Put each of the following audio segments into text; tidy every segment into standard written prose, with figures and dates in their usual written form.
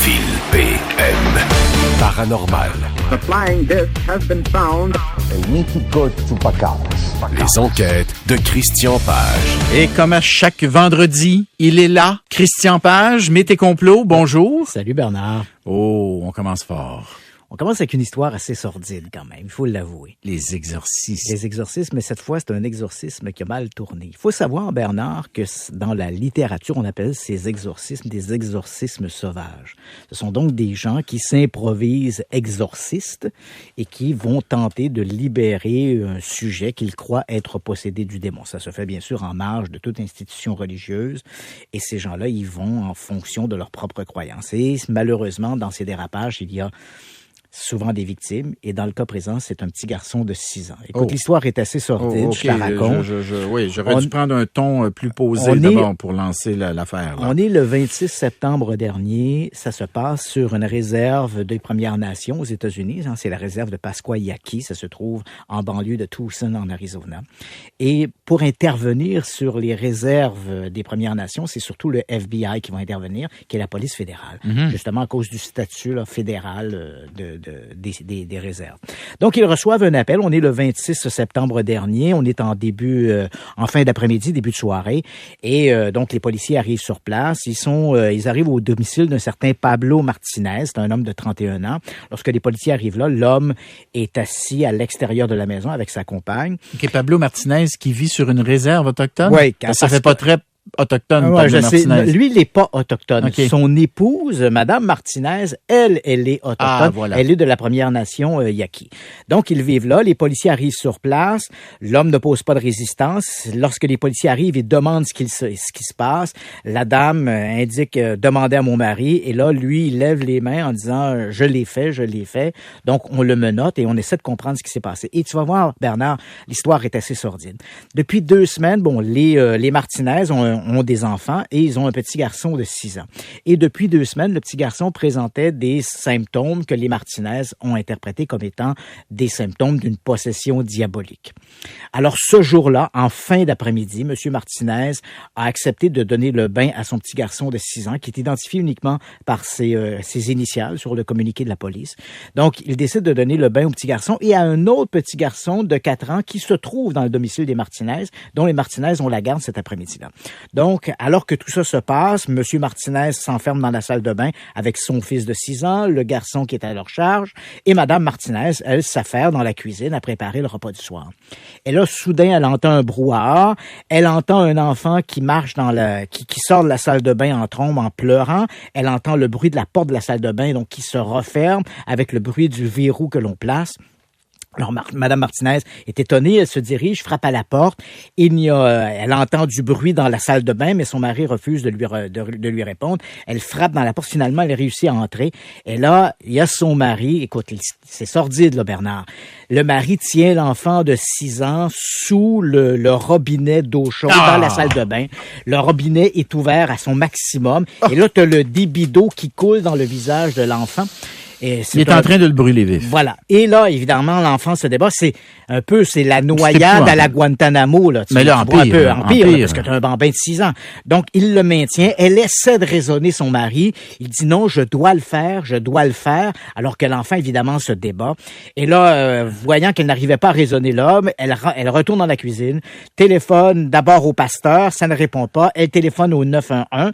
Ville PM. Paranormal. The flying disc has been found. And we keep going to Chupacabras. Les enquêtes de Christian Page. Et comme à chaque vendredi, il est là. Christian Page, Mythes et Complots, bonjour. Salut Bernard. Oh, on commence fort. On commence avec une histoire assez sordide quand même, il faut l'avouer. Les exorcismes. Les exorcismes, mais cette fois, c'est un exorcisme qui a mal tourné. Il faut savoir, Bernard, que dans la littérature, on appelle ces exorcismes des exorcismes sauvages. Ce sont donc des gens qui s'improvisent exorcistes et qui vont tenter de libérer un sujet qu'ils croient être possédé du démon. Ça se fait bien sûr en marge de toute institution religieuse et ces gens-là, ils vont en fonction de leurs propres croyances. Et malheureusement, dans ces dérapages, il y a souvent des victimes, et dans le cas présent, c'est un petit garçon de 6 ans. Écoute, l'histoire est assez sordide, okay. Je la raconte. Oui, j'aurais dû prendre un ton plus posé d'abord pour lancer l'affaire. Là. On est le 26 septembre dernier, ça se passe sur une réserve des Premières Nations aux États-Unis, c'est la réserve de Pasquayaqui, ça se trouve en banlieue de Tucson, en Arizona. Et pour intervenir sur les réserves des Premières Nations, c'est surtout le FBI qui va intervenir, qui est la police fédérale, justement à cause du statut là, fédéral des réserves. Donc, ils reçoivent un appel. On est le 26 septembre dernier. On est en fin d'après-midi, début de soirée. Et donc, les policiers arrivent sur place. Ils arrivent au domicile d'un certain Pablo Martinez. C'est un homme de 31 ans. Lorsque les policiers arrivent là, l'homme est assis à l'extérieur de la maison avec sa compagne. OK, Pablo Martinez qui vit sur une réserve autochtone? Oui. Ça fait pas très autochtone, ouais, Pablo Martinez. Lui, il n'est pas autochtone. Okay. Son épouse, Madame Martinez, elle est autochtone. Ah, voilà. Elle est de la Première Nation Yaqui. Donc, ils vivent là. Les policiers arrivent sur place. L'homme ne pose pas de résistance. Lorsque les policiers arrivent, ils demandent ce qui se passe. La dame indique « Demandez à mon mari ». Et là, lui, il lève les mains en disant « Je l'ai fait ». Donc, on le menotte et on essaie de comprendre ce qui s'est passé. Et tu vas voir, Bernard, l'histoire est assez sordide. Depuis 2 semaines, les Martinez ont des enfants et ils ont un petit garçon de 6 ans. Et depuis 2 semaines, le petit garçon présentait des symptômes que les Martinez ont interprétés comme étant des symptômes d'une possession diabolique. Alors, ce jour-là, en fin d'après-midi, M. Martinez a accepté de donner le bain à son petit garçon de 6 ans, qui est identifié uniquement par ses initiales sur le communiqué de la police. Donc, il décide de donner le bain au petit garçon et à un autre petit garçon de 4 ans qui se trouve dans le domicile des Martinez, dont les Martinez ont la garde cet après-midi-là. Donc, alors que tout ça se passe, M. Martinez s'enferme dans la salle de bain avec son fils de 6 ans, le garçon qui est à leur charge, et Mme Martinez, elle, s'affaire dans la cuisine à préparer le repas du soir. Et là, soudain, elle entend un brouhaha, elle entend un enfant qui marche qui sort de la salle de bain en trombe en pleurant, elle entend le bruit de la porte de la salle de bain, donc qui se referme avec le bruit du verrou que l'on place. Alors, Madame Martinez est étonnée, elle se dirige, frappe à la porte. Elle entend du bruit dans la salle de bain, mais son mari refuse de lui répondre. Elle frappe dans la porte, finalement, elle réussit à entrer. Et là, il y a son mari, écoute, c'est sordide, là, Bernard. Le mari tient l'enfant de 6 ans sous le robinet d'eau chaude dans la salle de bain. Le robinet est ouvert à son maximum. Et là, tu as le débit d'eau qui coule dans le visage de l'enfant. Et il est en train de le brûler vif. Voilà. Et là, évidemment, l'enfant se débat. C'est la noyade à la Guantanamo, là. Mais là, en pire, parce que tu as un bambin de 6 ans. Donc, il le maintient. Elle essaie de raisonner son mari. Il dit non, je dois le faire. Alors que l'enfant, évidemment, se débat. Et là, voyant qu'elle n'arrivait pas à raisonner l'homme, elle retourne dans la cuisine, téléphone d'abord au pasteur, ça ne répond pas. Elle téléphone au 911.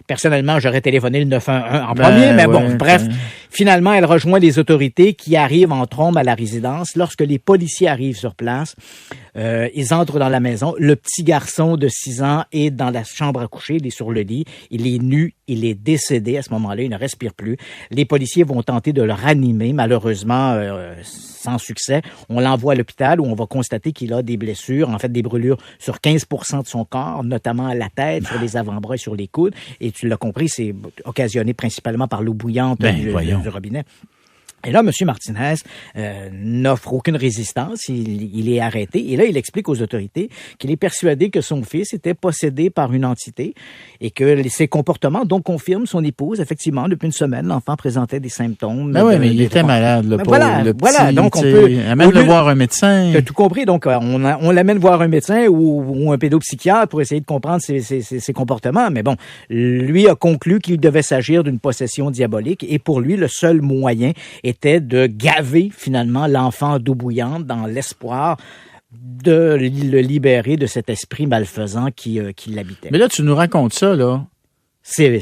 Personnellement, j'aurais téléphoné le 911 en premier, mais bon, bref. Finalement, elle rejoint les autorités qui arrivent en trombe à la résidence. Lorsque les policiers arrivent sur place, ils entrent dans la maison. Le petit garçon de 6 ans est dans la chambre à coucher, il est sur le lit, il est nu, il est décédé à ce moment-là, il ne respire plus. Les policiers vont tenter de le ranimer, malheureusement sans succès. On l'envoie à l'hôpital où on va constater qu'il a des blessures, en fait des brûlures sur 15% de son corps, notamment à la tête, sur les avant-bras et sur les coudes. Et tu l'as compris, c'est occasionné principalement par l'eau bouillante du robinet. Et là, M. Martinez n'offre aucune résistance, il est arrêté. Et là, il explique aux autorités qu'il est persuadé que son fils était possédé par une entité et que ses comportements, donc, confirment son épouse. Effectivement, depuis une semaine, l'enfant présentait des symptômes. Ben oui, mais il était malade, le pauvre. Voilà, donc on peut... Amène-le voir un médecin. Tu as tout compris, donc on l'amène voir un médecin ou un pédopsychiatre pour essayer de comprendre ses comportements. Mais bon, lui a conclu qu'il devait s'agir d'une possession diabolique et pour lui, le seul moyen était de gaver finalement l'enfant d'eau bouillante dans l'espoir de le libérer de cet esprit malfaisant qui l'habitait. Mais là, tu nous racontes ça, là.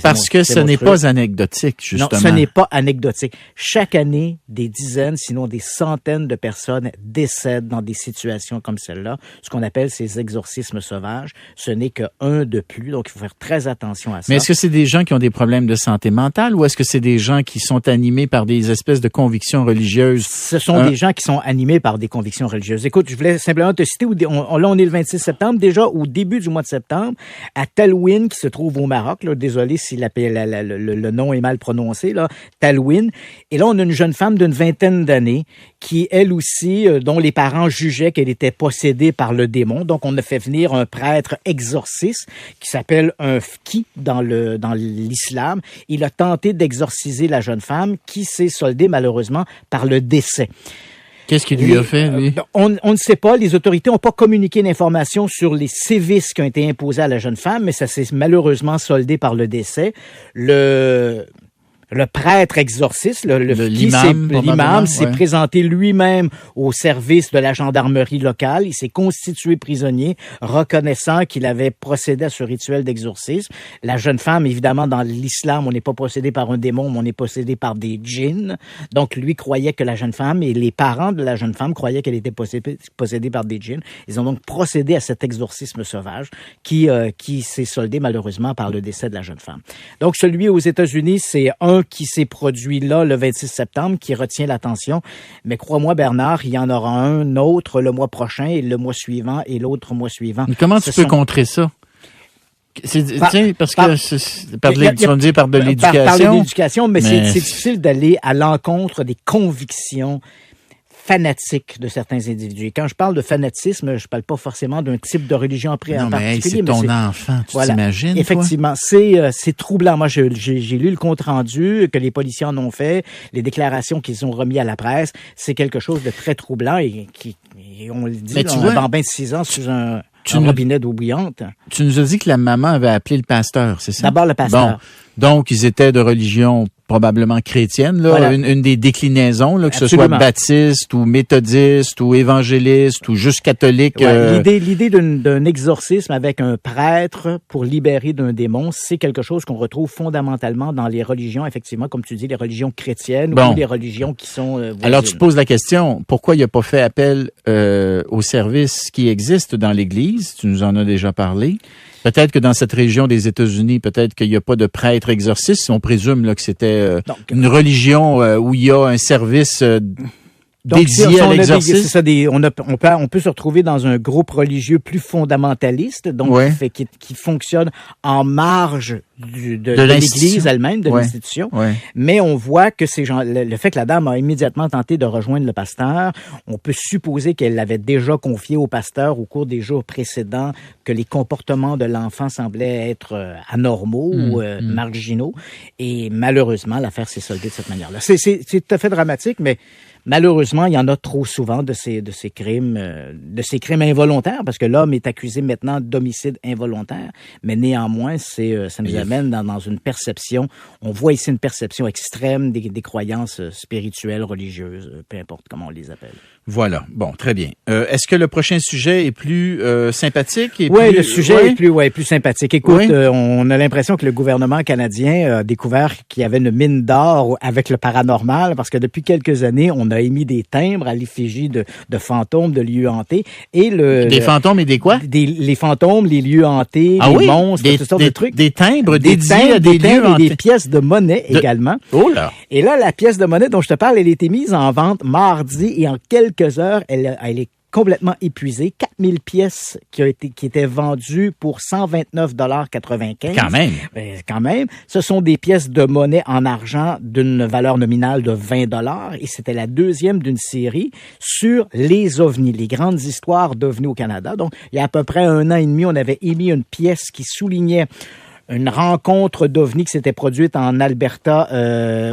Parce que ce n'est truc. Pas anecdotique, justement. Non, ce n'est pas anecdotique. Chaque année, des dizaines, sinon des centaines de personnes décèdent dans des situations comme celle-là, ce qu'on appelle ces exorcismes sauvages. Ce n'est qu'un de plus, donc il faut faire très attention à ça. Mais est-ce que c'est des gens qui ont des problèmes de santé mentale ou est-ce que c'est des gens qui sont animés par des espèces de convictions religieuses? Ce sont des gens qui sont animés par des convictions religieuses. Écoute, je voulais simplement te citer, là on est le 26 septembre, déjà au début du mois de septembre, à Talouine, qui se trouve au Maroc, là, désolé si le nom est mal prononcé, là, Talouine. Et là, on a une jeune femme d'une 20aine d'années qui, elle aussi, dont les parents jugeaient qu'elle était possédée par le démon. Donc, on a fait venir un prêtre exorciste qui s'appelle un fqi dans l'islam. Il a tenté d'exorciser la jeune femme qui s'est soldée malheureusement par le décès. Qu'est-ce qu'il lui a fait, lui? On ne sait pas. Les autorités n'ont pas communiqué d'informations sur les sévices qui ont été imposés à la jeune femme, mais ça s'est malheureusement soldé par le décès. Le prêtre exorciste, l'imam s'est présenté lui-même au service de la gendarmerie locale. Il s'est constitué prisonnier, reconnaissant qu'il avait procédé à ce rituel d'exorcisme. La jeune femme, évidemment, dans l'islam, on n'est pas possédé par un démon, mais on est possédé par des djinns. Donc, lui croyait que la jeune femme et les parents de la jeune femme croyaient qu'elle était possédée par des djinns. Ils ont donc procédé à cet exorcisme sauvage qui s'est soldé malheureusement par le décès de la jeune femme. Donc, celui aux États-Unis, c'est un qui s'est produit là le 26 septembre, qui retient l'attention. Mais crois-moi, Bernard, il y en aura un autre le mois prochain et le mois suivant et l'autre mois suivant. Mais comment tu peux contrer ça? Parce que par de l'éducation. Mais c'est difficile d'aller à l'encontre des convictions fanatiques de certains individus. Et quand je parle de fanatisme, je parle pas forcément d'un type de religion en particulier. C'est ton enfant, tu t'imagines? Effectivement, c'est troublant. Moi, j'ai lu le compte-rendu que les policiers en ont fait, les déclarations qu'ils ont remis à la presse. C'est quelque chose de très troublant et on le dit, dans 26 ans sous un robinet d'eau bouillante. Tu nous as dit que la maman avait appelé le pasteur, c'est ça? D'abord le pasteur. Bon. Donc, ils étaient de religion probablement chrétienne, là, voilà. une des déclinaisons, là, que Absolument. ce soit baptiste ou méthodiste ou évangéliste ou juste catholique. Ouais, l'idée d'un exorcisme avec un prêtre pour libérer d'un démon, c'est quelque chose qu'on retrouve fondamentalement dans les religions, effectivement, comme tu dis, les religions chrétiennes ou les religions qui sont... Alors, tu te poses la question, pourquoi il n'a pas fait appel aux services qui existent dans l'Église? Tu nous en as déjà parlé. Peut-être que dans cette région des États-Unis, peut-être qu'il n'y a pas de prêtre exorciste. On présume là, que c'était une religion où il y a un service dédié à l'exorcisme. On peut se retrouver dans un groupe religieux plus fondamentaliste, donc qui fonctionne en marge de l'Église elle-même, de l'institution. Ouais. Mais on voit que ces gens, le fait que la dame a immédiatement tenté de rejoindre le pasteur, on peut supposer qu'elle l'avait déjà confié au pasteur au cours des jours précédents, que les comportements de l'enfant semblaient être anormaux ou marginaux. Et malheureusement, l'affaire s'est soldée de cette manière-là. C'est tout à fait dramatique, mais malheureusement, il y en a trop souvent de ces crimes involontaires, parce que l'homme est accusé maintenant d'homicide involontaire, mais néanmoins, ça nous amène dans une perception, on voit ici une perception extrême des croyances spirituelles, religieuses, peu importe comment on les appelle. Voilà. Bon, très bien. Est-ce que le prochain sujet est plus sympathique? Oui, le sujet est plus sympathique. Écoute, on a l'impression que le gouvernement canadien a découvert qu'il y avait une mine d'or avec le paranormal, parce que depuis quelques années, on a émis des timbres à l'effigie de fantômes, de lieux hantés. Des fantômes et des quoi? Les fantômes, les lieux hantés, les monstres, toutes sortes de trucs. Des timbres dédiés à des lieux hantés. Et des pièces de monnaie également. Oh là! Et là, la pièce de monnaie dont je te parle, elle a été mise en vente mardi et en quelques heures, elle est complètement épuisé. 4000 pièces qui étaient vendues pour 129,95 $. Quand même. Ce sont des pièces de monnaie en argent d'une valeur nominale de 20 $ et c'était la deuxième d'une série sur les ovnis, les grandes histoires d'ovnis au Canada. Donc, il y a à peu près 1 an et demi, on avait émis une pièce qui soulignait une rencontre d'ovnis qui s'était produite en Alberta,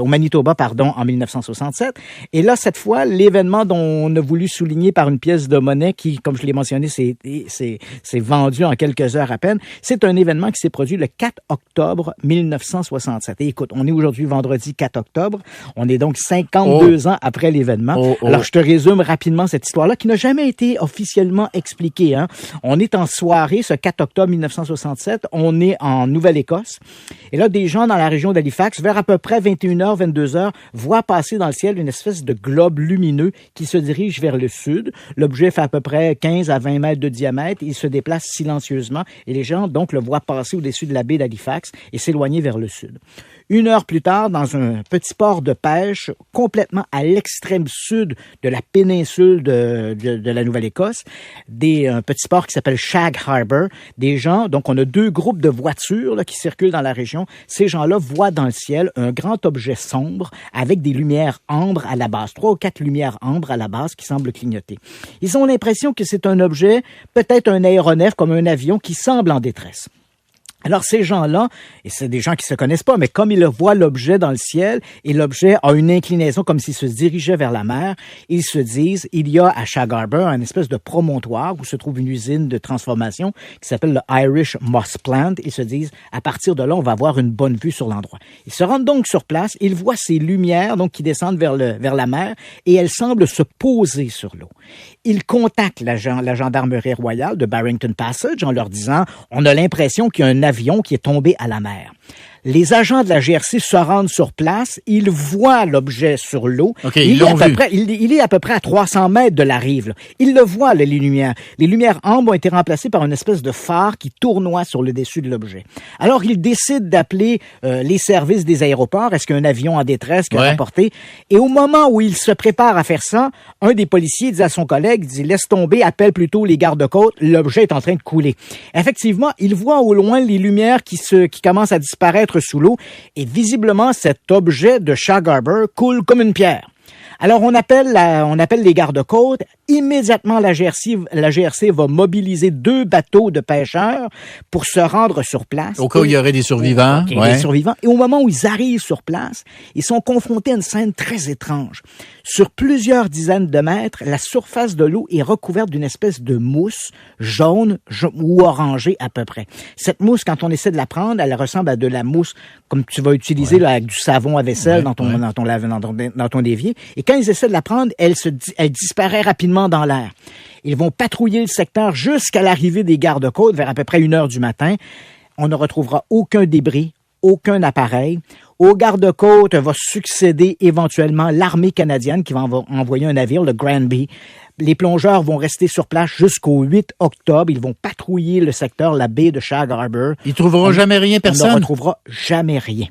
au Manitoba, en 1967. Et là, cette fois, l'événement dont on a voulu souligner par une pièce de monnaie qui, comme je l'ai mentionné, c'est vendu en quelques heures à peine, c'est un événement qui s'est produit le 4 octobre 1967. Et écoute, on est aujourd'hui vendredi 4 octobre. On est donc 52 ans après l'événement. Alors, je te résume rapidement cette histoire-là qui n'a jamais été officiellement expliquée. On est en soirée, ce 4 octobre 1967. On est en Nouvelle-Écosse. Et là, des gens dans la région d'Halifax, vers à peu près 21h, 22h, voient passer dans le ciel une espèce de globe lumineux qui se dirige vers le sud. L'objet fait à peu près 15 à 20 mètres de diamètre. Il se déplace silencieusement et les gens, donc, le voient passer au-dessus de la baie d'Halifax et s'éloigner vers le sud. 1 heure plus tard, dans un petit port de pêche complètement à l'extrême sud de la péninsule de la Nouvelle-Écosse, un petit port qui s'appelle Shag Harbour, des gens, donc on a 2 groupes de voitures là, qui circulent dans la région. Ces gens-là voient dans le ciel un grand objet sombre avec des lumières ambre à la base, 3 ou 4 lumières ambre à la base qui semblent clignoter. Ils ont l'impression que c'est un objet, peut-être un aéronef comme un avion qui semble en détresse. Alors, ces gens-là, et c'est des gens qui se connaissent pas, mais comme ils voient l'objet dans le ciel, et l'objet a une inclinaison comme s'il se dirigeait vers la mer, ils se disent, il y a à Shag Harbour un espèce de promontoire où se trouve une usine de transformation qui s'appelle le Irish Moss Plant. Ils se disent, à partir de là, on va avoir une bonne vue sur l'endroit. Ils se rendent donc sur place, ils voient ces lumières donc qui descendent vers la mer, et elles semblent se poser sur l'eau. Ils contactent la gendarmerie royale de Barrington Passage en leur disant, on a l'impression qu'il y a un avion qui est tombé à la mer. Les agents de la GRC se rendent sur place, ils voient l'objet sur l'eau. Okay, il est à peu près à 300 mètres de la rive. Là. Ils le voient, les lumières. Les lumières ambre ont été remplacées par une espèce de phare qui tournoie sur le dessus de l'objet. Alors, ils décident d'appeler les services des aéroports. Est-ce qu'il y a un avion en détresse qui a rapporté? Et au moment où ils se préparent à faire ça, un des policiers dit à son collègue, dit « Laisse tomber, appelle plutôt les gardes-côtes, l'objet est en train de couler. » Effectivement, il voit au loin les lumières qui commencent à disparaître sous l'eau et visiblement cet objet de Shag Harbour coule comme une pierre. Alors on appelle les gardes-côtes. Immédiatement, la GRC va mobiliser 2 bateaux de pêcheurs pour se rendre sur place. Au cas où il y aurait des survivants. Des survivants. Et au moment où ils arrivent sur place, ils sont confrontés à une scène très étrange. Sur plusieurs dizaines de mètres, la surface de l'eau est recouverte d'une espèce de mousse jaune ou orangée à peu près. Cette mousse, quand on essaie de la prendre, elle ressemble à de la mousse comme tu vas utiliser là, avec du savon à vaisselle dans ton évier. Et quand ils essaient de la prendre, elle disparaît rapidement dans l'air. Ils vont patrouiller le secteur jusqu'à l'arrivée des gardes-côtes vers à peu près 1h du matin. On ne retrouvera aucun débris, aucun appareil. Aux gardes-côtes va succéder éventuellement l'armée canadienne qui va envoyer un navire, le Granby. Les plongeurs vont rester sur place jusqu'au 8 octobre. Ils vont patrouiller le secteur, la baie de Shag Harbour. Ils trouveront jamais rien, personne? On ne retrouvera jamais rien.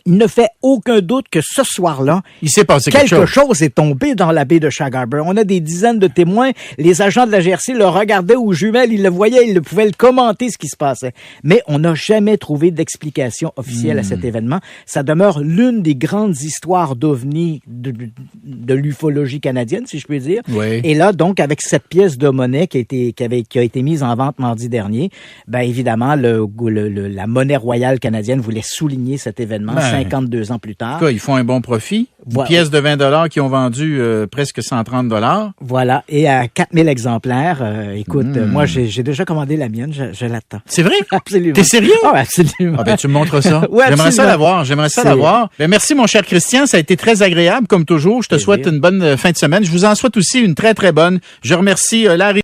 Il ne fait aucun doute que ce soir-là, il s'est passé quelque chose est tombé dans la baie de Shag Harbour. On a des dizaines de témoins. Les agents de la GRC le regardaient aux jumelles, ils le voyaient, ils pouvaient le commenter ce qui se passait. Mais on n'a jamais trouvé d'explication officielle à cet événement. Ça demeure l'une des grandes histoires d'ovnis de l'ufologie canadienne, si je peux dire. Oui. Et là, donc, avec cette pièce de monnaie qui a été mise en vente mardi dernier, ben évidemment, la monnaie royale canadienne voulait souligner cet événement. 52 ans plus tard. En tout cas, ils font un bon profit. Une pièce de 20 $ qui ont vendu presque 130 $. Voilà. Et à 4000 exemplaires, écoute, moi, j'ai déjà commandé la mienne. Je l'attends. C'est vrai? Absolument. T'es sérieux? Ah, absolument. Ah, ben, tu me montres ça. Ouais, J'aimerais ça l'avoir. Ben, merci, mon cher Christian. Ça a été très agréable, comme toujours. Je te souhaite une bonne fin de semaine. Je vous en souhaite aussi une très, très bonne. Je remercie Larry